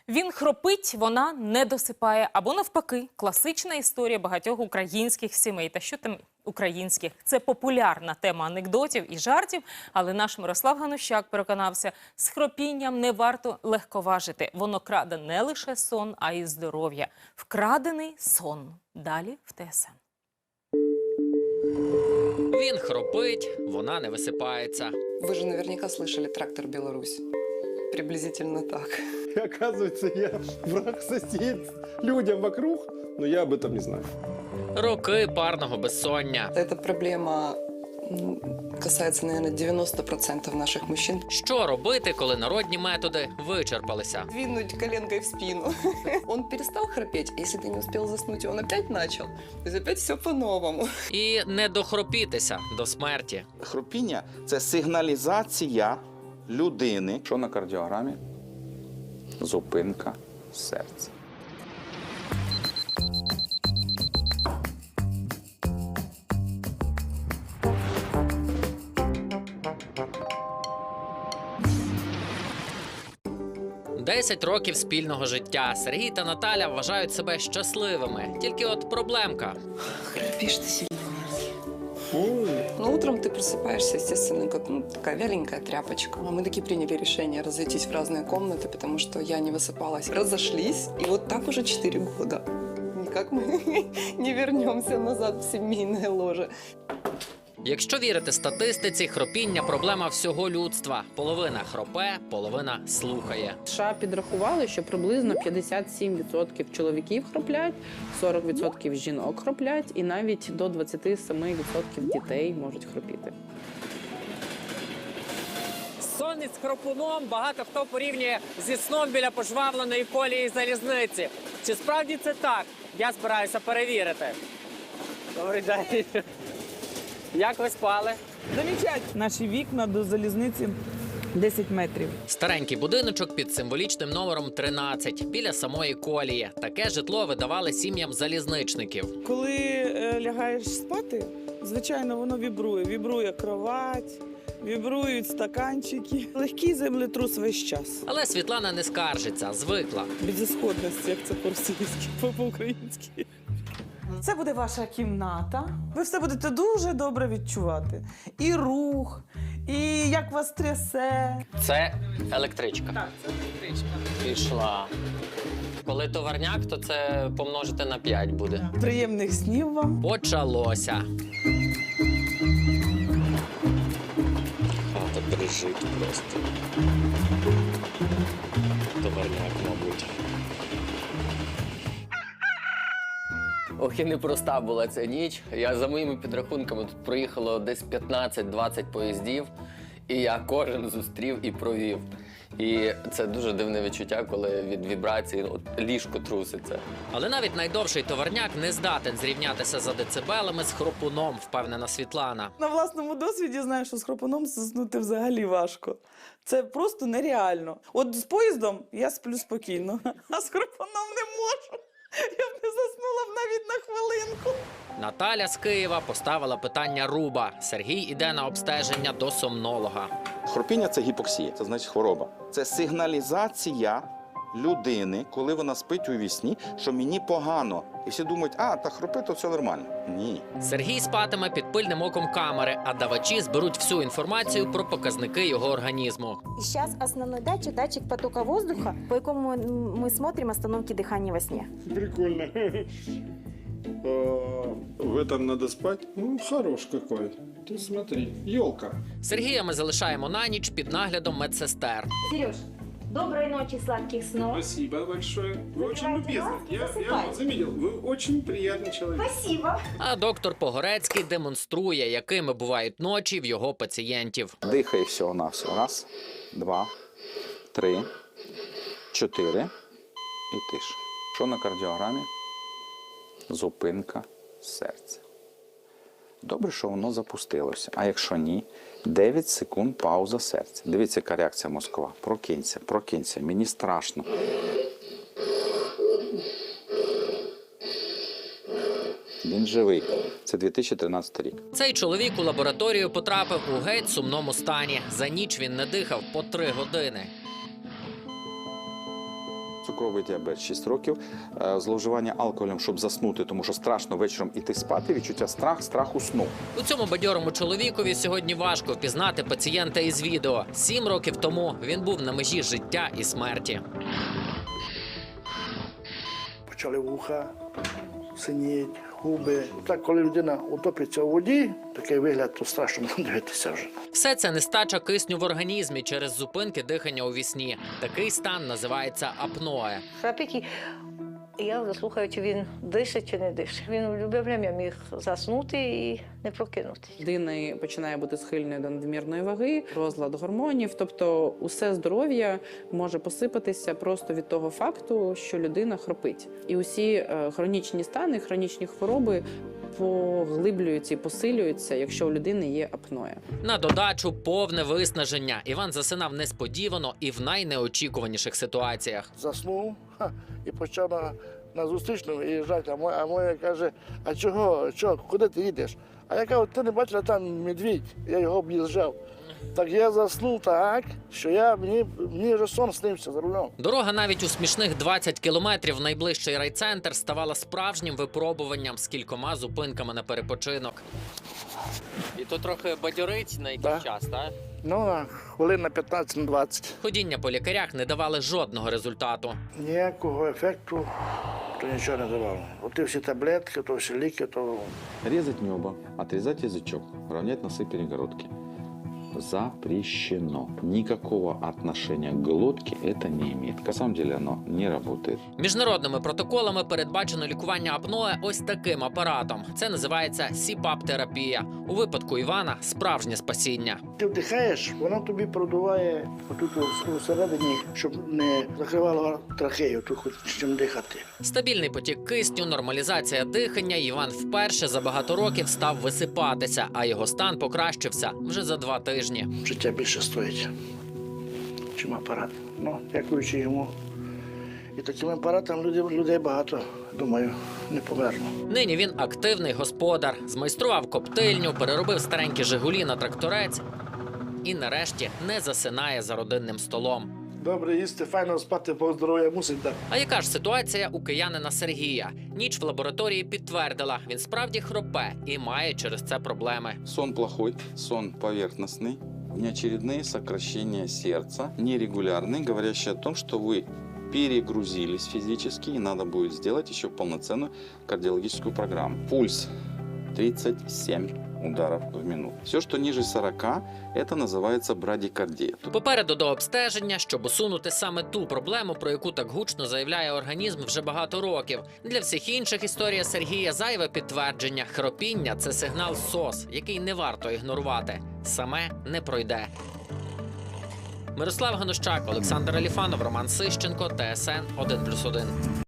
Він хропить, вона не досипає. Або навпаки, класична історія багатьох українських сімей. Та що там українських? Це популярна тема анекдотів і жартів, але наш Мирослав Ганущак переконався, з хропінням не варто легковажити. Воно краде не лише сон, а й здоров'я. Вкрадений сон. Далі в ТСН. Він хропить, вона не висипається. Вы же наверняка слышали «Трактор Беларусь». Приблизительно так. И оказывается, я враг сосед людям вокруг, но я об этом не знаю. Роки парного безсоння. Эта проблема касается, наверное, 90% наших мужчин. Що робити, коли народні методи вичерпалися? Двинуть коленкой в спину. Он перестал храпеть, если ты не успел заснуть, он опять начал. То есть опять все по-новому. І не дохропітися до смерті. Хропіння – це сигналізація людини. Що на кардіограмі? Зупинка серця. Десять років спільного життя. Сергій та Наталя вважають себе щасливими. Тільки от проблемка. Храпишь ты сильно. Ну, утром ты просыпаешься, естественно, как такая вяленькая тряпочка. А мы таки приняли решение разойтись в разные комнаты, потому что я не высыпалась. Разошлись, и вот так уже 4 года. Никак мы не вернемся назад в семейное ложе. Якщо вірити статистиці, хропіння – проблема всього людства. Половина хропе, половина слухає. США підрахували, що приблизно 57% чоловіків хроплять, 40% жінок хроплять і навіть до 27% дітей можуть хропіти. Сон із хропуном багато хто порівнює зі сном біля пожвавленої колії залізниці. Чи справді це так? Я збираюся перевірити. Добрий день. Як ви спали? Замічать наші вікна до залізниці 10 метрів. Старенький будиночок під символічним номером 13, біля самої колії. Таке житло видавали сім'ям залізничників. Коли лягаєш спати, звичайно, воно вібрує. Вібрує кровать, вібрують стаканчики. Легкий землетрус весь час. Але Світлана не скаржиться, звикла. Безісходності, як це по-російськи, по-українськи. Це буде ваша кімната. Ви все будете дуже добре відчувати. І рух, і як вас трясе. Це електричка. Так, це електричка. Пішла. Коли товарняк, то це помножити на 5 буде. Приємних снів вам. Почалося. Хата дрижить просто. Товарняк, мабуть. Ох, і непроста була ця ніч. Я за моїми підрахунками тут проїхало десь 15-20 поїздів, і я кожен зустрів і провів. І це дуже дивне відчуття, коли від вібрації ліжко труситься. Але навіть найдовший товарняк не здатен зрівнятися за децибелами з хропуном, впевнена Світлана. На власному досвіді знаю, що з хропуном заснути взагалі важко. Це просто нереально. От з поїздом я сплю спокійно, а з хропуном не можу. Я б не заснула б навіть на хвилинку. Наталя з Києва поставила питання руба. Сергій іде на обстеження до сомнолога. Хропіння – це гіпоксія, це значить хвороба. Це сигналізація людини, коли вона спить у вісні, що мені погано. І всі думають, та хропи, то все нормально. Ні. Сергій спатиме під пильним оком камери, а давачі зберуть всю інформацію про показники його організму. И сейчас основной датчик потока воздуха, по якому мы смотрим остановки дыхания во сне. Прикольно. В этом надо спать? Ну, хорош какой. Ты смотри, елка. Сергія ми залишаємо на ніч під наглядом медсестер. Сереж, доброй ночи, сладких снов. Спасибо большое. Вы очень любезны. Я засыпай. заметил, вы очень приятный человек. Спасибо. А доктор Погорецький демонструє, якими бувають ночі в його пацієнтів. Дихай всього-навсього. Раз, два, три, чотири і тиша. Що на кардіограмі? Зупинка серця. Добре, що воно запустилося. А якщо ні, 9 секунд пауза серця. Дивіться, яка реакція мозкова. Прокинься, прокинься, мені страшно. Він живий. Це 2013 рік. Цей чоловік у лабораторію потрапив у геть сумному стані. За ніч він не дихав по 3 години. Цукровий діабет 6 років, зловживання алкоголем, щоб заснути, тому що страшно вечором іти спати, відчуття страху сну. У цьому бадьорому чоловікові сьогодні важко впізнати пацієнта із відео. 7 років тому він був на межі життя і смерті. Почали вуха, синіть, губи. Так, коли людина утопиться у воді, такий вигляд, то страшно дивитися вже. Все це нестача кисню в організмі через зупинки дихання у вісні. Такий стан називається апноe. Храпить, я вже слухаю, чи він дише, чи не дише. Він в будь-яке время міг заснути і не прокинутися. Людина починає бути схильною до надмірної ваги, розлад гормонів, тобто усе здоров'я може посипатися просто від того факту, що людина хропить. І усі хронічні стани, хронічні хвороби поглиблюються і посилюються, якщо у людини є апноe. На додачу повне виснаження. Іван засинав несподівано і в найнеочікуваніших ситуаціях. Заснув і почав на зустрічну виїжджати. А моя каже, а чого, куди ти їдеш? А я кажу, ти не бачила там медвідь, я його об'їжджав. Так я заснув так, що мені вже сон снився за рулем. Дорога навіть у смішних 20 кілометрів в найближчий райцентр ставала справжнім випробуванням з кількома зупинками на перепочинок. І то трохи бадьорить на якийсь час, так? Ну, на хвилин на 15-20. Ходіння по лікарях не давали жодного результату. Ніякого ефекту то нічого не давало. Оті всі таблетки, то всі ліки, то... Резать небо, отрезать язычок, равнять носы перегородки. Запрещено. Никакого отношения к глотке это не имеет. На самом деле оно не работает. Міжнародними протоколами передбачено лікування апноe ось таким апаратом. Це називається CPAP-терапія. У випадку Івана – справжнє спасіння. Ти вдихаєш, воно тобі продуває отут всередині, щоб не закривало трахею, тут хоч чим дихати. Стабільний потік кисню, нормалізація дихання. Іван вперше за багато років став висипатися, а його стан покращився вже за 2 тижні. Життя більше стоїть, чим апарат. Ну, дякуючи йому. І таким апаратом людей багато, думаю, не померло. Нині він активний господар. Змайстрував коптильню, переробив старенькі «Жигулі» на тракторець і нарешті не засинає за родинним столом. Добре їсти, файно спати, бо здоров'я мусить дати. А яка ж ситуація у киянина Сергія? Ніч в лабораторії підтвердила, він справді хропе і має через це проблеми. Сон плохой, сон поверхностный, неочередные сокращения сердца, нерегулярные, говорящие о том, что вы перегрузились физически и надо будет сделать еще полноценную кардиологическую программу. Пульс 37 ударов в минуту. Все, что ниже 40, это называется брадикардия. Попереду до обстеження, щоб усунути саме ту проблему, про яку так гучно заявляє організм вже багато років. Для всіх інших історія Сергія зайве підтвердження. Хропіння – це сигнал СОС, який не варто ігнорувати. Саме не пройде. Мирослав Ганущак, Олександр Аліфанов, Роман Сищенко, ТСН 1+1.